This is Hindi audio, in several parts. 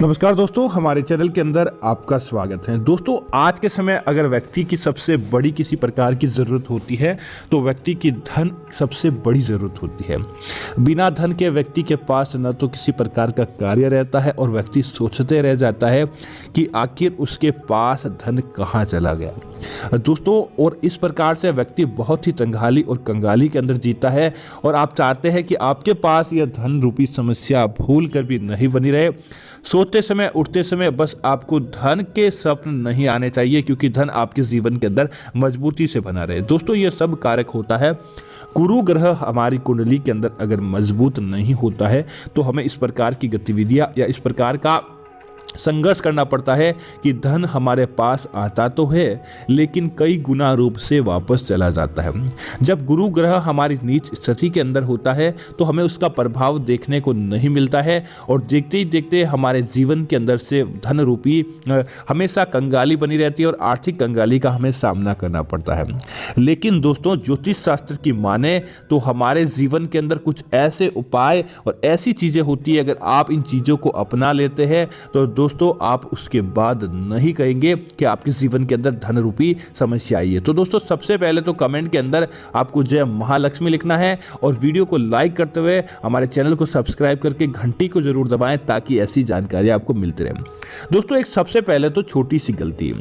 नमस्कार दोस्तों, हमारे चैनल के अंदर आपका स्वागत है। दोस्तों, आज के समय अगर व्यक्ति की सबसे बड़ी किसी प्रकार की ज़रूरत होती है तो व्यक्ति की धन सबसे बड़ी ज़रूरत होती है। बिना धन के व्यक्ति के पास न तो किसी प्रकार का कार्य रहता है और व्यक्ति सोचते रह जाता है कि आखिर उसके पास धन कहाँ चला गया। दोस्तों, और इस प्रकार से व्यक्ति बहुत ही तंगाली और कंगाली के अंदर जीता है और आप चाहते हैं कि आपके पास यह धन रूपी समस्या भूल कर भी नहीं बनी रहे। सोते समय उठते समय बस आपको धन के स्वप्न नहीं आने चाहिए, क्योंकि धन आपके जीवन के अंदर मजबूती से बना रहे। दोस्तों, यह सब कारक होता है गुरु ग्रह हमारी कुंडली के अंदर अगर मजबूत नहीं होता है तो हमें इस प्रकार की गतिविधियां या इस प्रकार का संघर्ष करना पड़ता है कि धन हमारे पास आता तो है लेकिन कई गुना रूप से वापस चला जाता है। जब गुरु ग्रह हमारी नीच स्थिति के अंदर होता है तो हमें उसका प्रभाव देखने को नहीं मिलता है और देखते ही देखते हमारे जीवन के अंदर से धन रूपी हमेशा कंगाली बनी रहती है और आर्थिक कंगाली का हमें सामना करना पड़ता है। लेकिन दोस्तों, ज्योतिष शास्त्र की माने तो हमारे जीवन के अंदर कुछ ऐसे उपाय और ऐसी चीज़ें होती है, अगर आप इन चीज़ों को अपना लेते हैं तो दोस्तों आप उसके बाद नहीं कहेंगे कि आपके जीवन के अंदर धन रूपी समस्या आई है। तो दोस्तों, सबसे पहले तो कमेंट के अंदर आपको जय महालक्ष्मी लिखना है और वीडियो को लाइक करते हुए हमारे चैनल को सब्सक्राइब करके घंटी को जरूर दबाएं ताकि ऐसी जानकारी आपको मिलती रहे। दोस्तों, एक सबसे पहले तो छोटी सी गलती,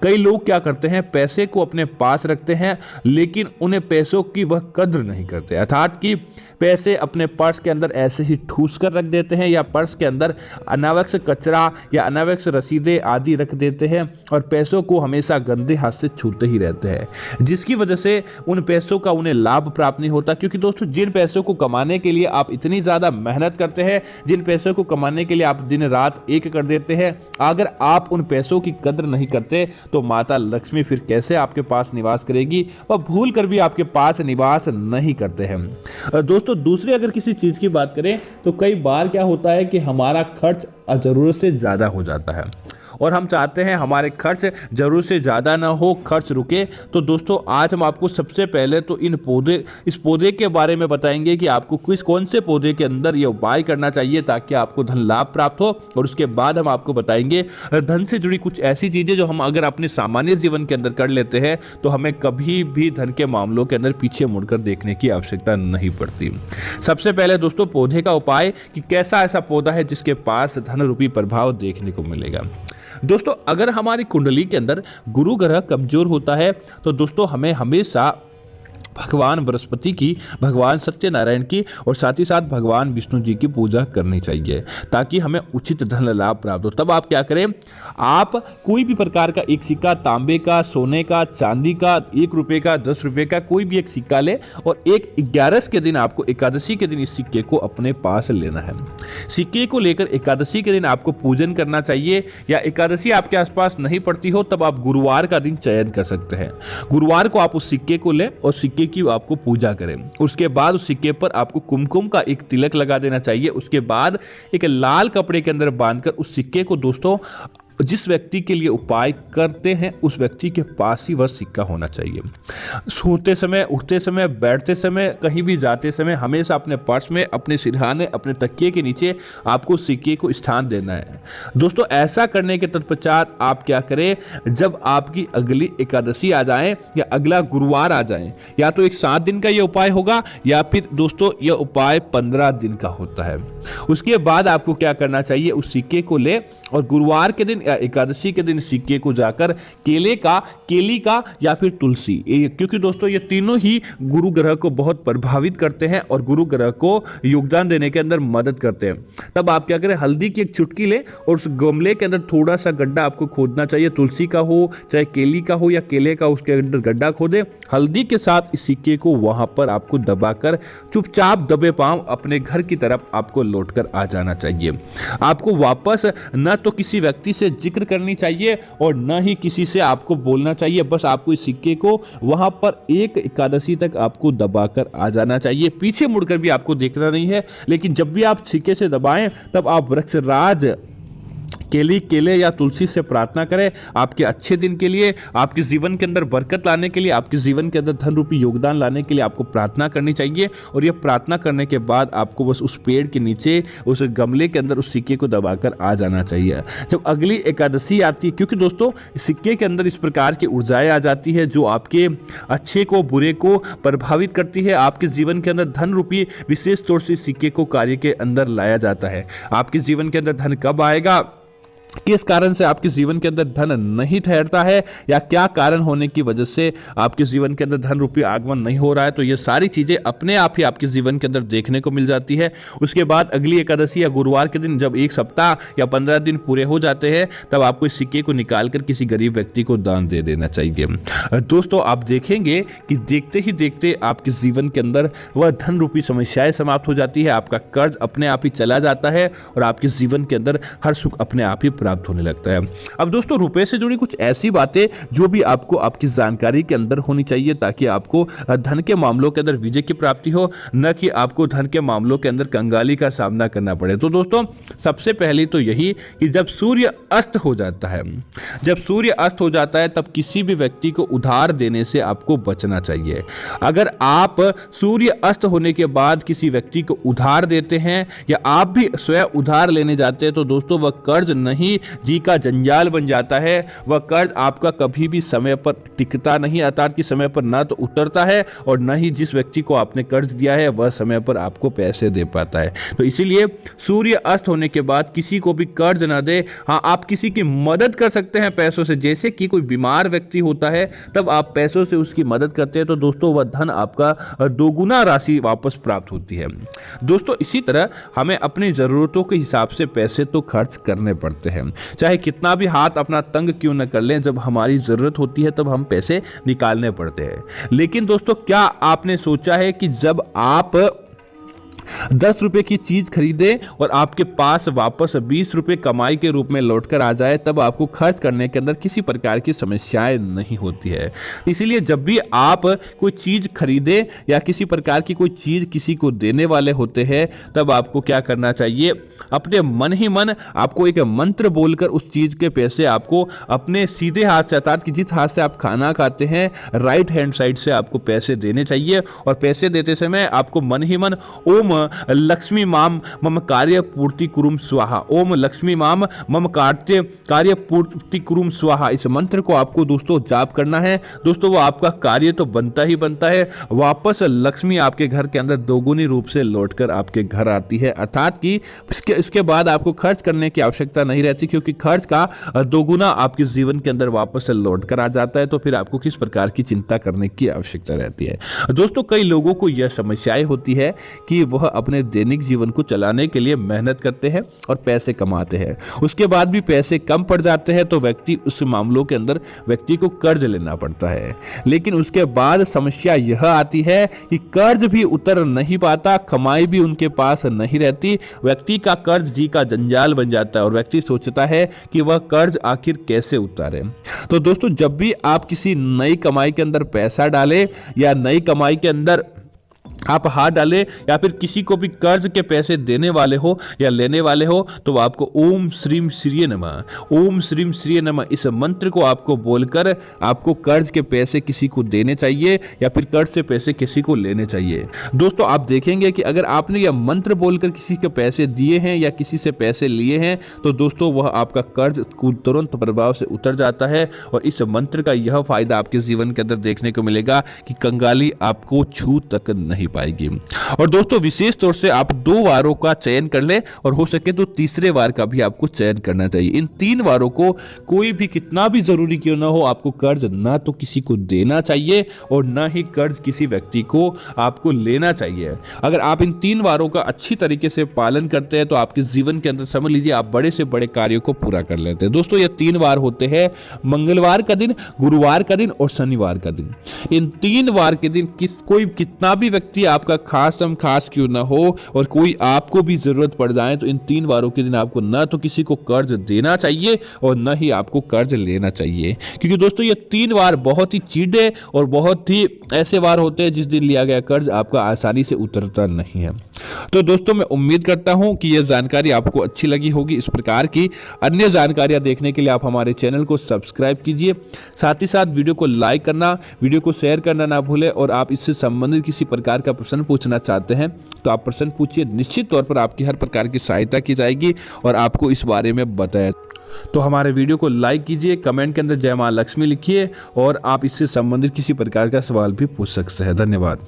कई लोग क्या करते हैं, पैसे को अपने पास रखते हैं लेकिन उन्हें पैसों की वह कद्र नहीं करते, अर्थात कि पैसे अपने पर्स के अंदर ऐसे ही ठूस कर रख देते हैं या पर्स के अंदर अनावश्यक कचरा या अनावश्यक रसीदें आदि रख देते हैं और पैसों को हमेशा गंदे हाथ से छूते ही रहते हैं, जिसकी वजह से उन पैसों का उन्हें लाभ प्राप्त नहीं होता। क्योंकि दोस्तों, जिन पैसों को कमाने के लिए आप इतनी ज़्यादा मेहनत करते हैं, जिन पैसों को कमाने के लिए आप दिन रात एक कर देते हैं, अगर आप उन पैसों की कद्र नहीं करते तो माता लक्ष्मी फिर कैसे आपके पास निवास करेगी, वह भूल कर भी आपके पास निवास नहीं करते हैं। दोस्तों, दूसरी अगर किसी चीज़ की बात करें तो कई बार क्या होता है कि हमारा खर्च ज़रूरत से ज़्यादा हो जाता है और हम चाहते हैं हमारे खर्च ज़रूरत से ज़्यादा ना हो, खर्च रुके। तो दोस्तों, आज हम आपको सबसे पहले तो इस पौधे के बारे में बताएंगे कि आपको कौन से पौधे के अंदर ये उपाय करना चाहिए ताकि आपको धन लाभ प्राप्त हो, और उसके बाद हम आपको बताएंगे धन से जुड़ी कुछ ऐसी चीज़ें जो हम अगर अपने सामान्य जीवन के अंदर कर लेते हैं तो हमें कभी भी धन के मामलों के अंदर पीछे मुड़कर देखने की आवश्यकता नहीं पड़ती। सबसे पहले दोस्तों, पौधे का उपाय कि कैसा ऐसा पौधा है जिसके पास धन रूपी प्रभाव देखने को मिलेगा। दोस्तों, अगर हमारी कुंडली के अंदर गुरु ग्रह कमजोर होता है तो दोस्तों हमें हमेशा भगवान बृहस्पति की, भगवान सत्यनारायण की और साथ ही साथ भगवान विष्णु जी की पूजा करनी चाहिए ताकि हमें उचित धन लाभ प्राप्त हो। तब आप क्या करें, आप कोई भी प्रकार का एक सिक्का, तांबे का, सोने का, चांदी का, 1 रुपये का, 10 रुपये का कोई भी एक सिक्का ले और एक 11 के दिन आपको, एकादशी के दिन इस सिक्के को अपने पास लेना है। सिक्के को लेकर एकादशी के दिन आपको पूजन करना चाहिए, या एकादशी आपके आसपास नहीं पड़ती हो तब आप गुरुवार का दिन चयन कर सकते हैं। गुरुवार को आप उस सिक्के को लें और सिक्के की आपको पूजा करें। उसके बाद उस सिक्के पर आपको कुमकुम का एक तिलक लगा देना चाहिए। उसके बाद एक लाल कपड़े के अंदर बांधकर उस सिक्के को दोस्तों जिस व्यक्ति के लिए उपाय करते हैं उस व्यक्ति के पास ही वह सिक्का होना चाहिए। सोते समय, उठते समय, बैठते समय, कहीं भी जाते समय हमेशा अपने पर्स में, अपने सिरहाने, अपने तकिए के नीचे आपको सिक्के को स्थान देना है। दोस्तों, ऐसा करने के तत्पश्चात आप क्या करें, जब आपकी अगली एकादशी आ जाए या अगला गुरुवार आ जाए, या तो एक 7 दिन का ये उपाय होगा या फिर दोस्तों यह उपाय 15 दिन का होता है। उसके बाद आपको क्या करना चाहिए, उस सिक्के को ले और गुरुवार के दिन या एकादशी के दिन सिक्के को जाकर केले का, केली का या फिर तुलसी, क्योंकि दोस्तों ये तीनों ही गुरु ग्रह को बहुत प्रभावित करते हैं और गुरु ग्रह को योगदान देने के अंदर मदद करते हैं। तब आप क्या करें, हल्दी की एक चुटकी ले और उस गमले के अंदर थोड़ा सा गड्ढा आपको खोदना चाहिए, तुलसी का हो चाहे केली का हो या केले का, उसके अंदर गड्ढा खोदे, हल्दी के साथ इस सिक्के को वहां पर आपको दबाकर चुपचाप दबे पांव अपने घर की तरफ आपको लौटकर आ जाना चाहिए। आपको वापस न तो किसी व्यक्ति से जिक्र करनी चाहिए और न ही किसी से आपको बोलना चाहिए, बस आपको इस सिक्के को वहां पर एक एकादशी तक आपको दबाकर आ जाना चाहिए। पीछे मुड़कर भी आपको देखना नहीं है, लेकिन जब भी आप सिक्के से दबाएं तब आप वृक्षराज केले या तुलसी से प्रार्थना करें आपके अच्छे दिन के लिए, आपके जीवन के अंदर बरकत लाने के लिए, आपके जीवन के अंदर धन रूपी योगदान लाने के लिए आपको प्रार्थना करनी चाहिए। और यह प्रार्थना करने के बाद आपको बस उस पेड़ के नीचे उस गमले के अंदर उस सिक्के को दबाकर आ जाना चाहिए। जब अगली एकादशी आती है, क्योंकि दोस्तों सिक्के के अंदर इस प्रकार की ऊर्जाएं आ जाती है जो आपके अच्छे को बुरे को प्रभावित करती है। आपके जीवन के अंदर धन रूपी विशेष तौर से सिक्के को कार्य के अंदर लाया जाता है। आपके जीवन के अंदर धन कब आएगा, किस कारण से आपके जीवन के अंदर धन नहीं ठहरता है, या क्या कारण होने की वजह से आपके जीवन के अंदर धन रूपी आगमन नहीं हो रहा है, तो ये सारी चीजें अपने आप ही आपके जीवन के अंदर देखने को मिल जाती है। उसके बाद अगली एकादशी या गुरुवार के दिन जब एक सप्ताह या 15 दिन पूरे हो जाते हैं, तब आपको इस सिक्के को निकालकर किसी गरीब व्यक्ति को दान दे देना चाहिए। दोस्तों आप देखेंगे कि देखते ही देखते आपके जीवन के अंदर वह धन रूपी समस्याएं समाप्त हो जाती है, आपका कर्ज अपने आप ही चला जाता है और आपके जीवन के अंदर हर सुख अपने आप ही प्राप्त होने लगता है। अब दोस्तों रुपए से जुड़ी कुछ ऐसी बातें जो भी आपको आपकी जानकारी के अंदर होनी चाहिए, ताकि आपको धन के मामलों के अंदर विजय की प्राप्ति हो, न कि आपको धन के मामलों के अंदर कंगाली का सामना करना पड़े। तो दोस्तों सबसे पहले तो यही कि जब सूर्य अस्त हो जाता है, जब सूर्य अस्त हो जाता है तब किसी भी व्यक्ति को उधार देने से आपको बचना चाहिए। अगर आप सूर्य अस्त होने के बाद किसी व्यक्ति को उधार देते हैं या आप भी स्वयं उधार लेने जाते हैं, तो दोस्तों वह कर्ज नहीं जी का जंजाल बन जाता है। वह कर्ज आपका कभी भी समय पर टिकता नहीं, अर्थात कि समय पर ना तो उतरता है और ना ही जिस व्यक्ति को आपने कर्ज दिया है वह समय पर आपको पैसे दे पाता है। तो इसीलिए सूर्य अस्त होने के बाद किसी को भी कर्ज ना दे। हाँ, आप किसी की मदद कर सकते हैं पैसों से, जैसे कि कोई बीमार व्यक्ति होता है तब आप पैसों से उसकी मदद करते हैं, तो दोस्तों वह धन आपका दोगुना राशि वापस प्राप्त होती है। दोस्तों इसी तरह हमें अपनी जरूरतों के हिसाब से पैसे तो खर्च करने पड़ते हैं, चाहे कितना भी हाथ अपना तंग क्यों न कर लें। जब हमारी जरूरत होती है तब हम पैसे निकालने पड़ते हैं। लेकिन दोस्तों क्या आपने सोचा है कि जब आप 10 रुपए की चीज खरीदे और आपके पास वापस 20 रुपए कमाई के रूप में लौटकर आ जाए, तब आपको खर्च करने के अंदर किसी प्रकार की समस्याएं नहीं होती है। इसीलिए जब भी आप कोई चीज खरीदे या किसी प्रकार की कोई चीज किसी को देने वाले होते हैं, तब आपको क्या करना चाहिए, अपने मन ही मन आपको एक मंत्र बोलकर उस चीज के पैसे आपको अपने सीधे हाथ से, अर्थात कि जिस हाथ से आप खाना खाते हैं राइट हैंड साइड से आपको पैसे देने चाहिए। और पैसे देते समय आपको मन ही मन ओम लक्ष्मी माम मम कार्य पूर्ति कुरुम स्वाहा, ओम लक्ष्मी माम मम कार्य पूर्ति कुरुम स्वाहा, इस मंत्र को आपको दोस्तों जाप करना है। दोस्तों वो आपका कार्य तो बनता ही बनता है, वापस लक्ष्मी आपके घर के अंदर दोगुनी रूप से लौटकर आपके घर आती है। अर्थात कि इसके बाद आपको खर्च करने की आवश्यकता नहीं रहती, क्योंकि खर्च का दोगुना आपके जीवन के अंदर वापस लौट कर आ जाता है। तो फिर आपको किस प्रकार की चिंता करने की आवश्यकता रहती है। दोस्तों कई लोगों को यह समस्याएं होती है कि वह अपने दैनिक जीवन को चलाने के लिए मेहनत करते हैं और पैसे कमाते हैं, उसके बाद भी पैसे कम पड़ जाते हैं, तो व्यक्ति उस मामलों के अंदर व्यक्ति को कर्ज लेना पड़ता है। लेकिन उसके बाद समस्या यह आती है कि कर्ज भी उतर नहीं पाता, कमाई भी उनके पास नहीं रहती, व्यक्ति का कर्ज जी का जंजाल बन जाता है और व्यक्ति सोचता है कि वह कर्ज आखिर कैसे उतारे। तो दोस्तों जब भी आप किसी नई कमाई के अंदर पैसा डालें या नई कमाई के अंदर आप हाथ डाले या फिर किसी को भी कर्ज के पैसे देने वाले हो या लेने वाले हो, तो आपको ओम श्रीम श्रीय नमः, ओम श्रीम श्रीय नमः इस मंत्र को आपको बोलकर आपको कर्ज के पैसे किसी को देने चाहिए या फिर कर्ज से पैसे किसी को लेने चाहिए। दोस्तों आप देखेंगे कि अगर आपने यह मंत्र बोलकर किसी के पैसे दिए हैं या किसी से पैसे लिए हैं, तो दोस्तों वह आपका कर्ज तुरंत प्रभाव से उतर जाता है। और इस मंत्र का यह फायदा आपके जीवन के अंदर देखने को मिलेगा कि कंगाली आपको छू तक नहीं पाएगी। और दोस्तों विशेष तौर से आप 2 वारों का चयन कर ले और हो सके तो तीसरे वार का भी आपको चयन करना चाहिए। इन 3 वारों को कोई भी कितना भी जरूरी क्यों ना हो, आपको कर्ज ना तो किसी को देना चाहिए और ना ही कर्ज किसी व्यक्ति को आपको लेना चाहिए। अगर आप इन 3 वारों का अच्छी तरीके से पालन करते हैं तो आपके जीवन के अंदर समझ लीजिए आप बड़े से बड़े कार्यों को पूरा कर लेते हैं। दोस्तों ये 3 वार होते हैं, मंगलवार का दिन, गुरुवार का दिन और शनिवार का दिन। इन 3 वार के दिन कोई कितना भी व्यक्ति आपका खास क्यों ना हो और कोई आपको भी जरूरत पड़ जाए, तो इन 3 वारों के दिन आपको ना तो किसी को कर्ज देना चाहिए और ना ही आपको कर्ज लेना चाहिए। क्योंकि दोस्तों ये 3 वार बहुत ही चीड़े और बहुत ही ऐसे वार होते हैं जिस दिन लिया गया कर्ज आपका आसानी से उतरता नहीं है। तो दोस्तों मैं उम्मीद करता हूं कि यह जानकारी आपको अच्छी लगी होगी। इस प्रकार की अन्य जानकारियां देखने के लिए आप हमारे चैनल को सब्सक्राइब कीजिए। साथ ही साथ वीडियो को लाइक करना, वीडियो को शेयर करना ना भूलें। और आप इससे संबंधित किसी प्रकार का प्रश्न पूछना चाहते हैं तो आप प्रश्न पूछिए। निश्चित तौर पर आपकी हर प्रकार की सहायता की जाएगी और आपको इस बारे में बताया। तो हमारे वीडियो को लाइक कीजिए, कमेंट के अंदर जय मां लक्ष्मी लिखिए और आप इससे संबंधित किसी प्रकार का सवाल भी पूछ सकते हैं। धन्यवाद।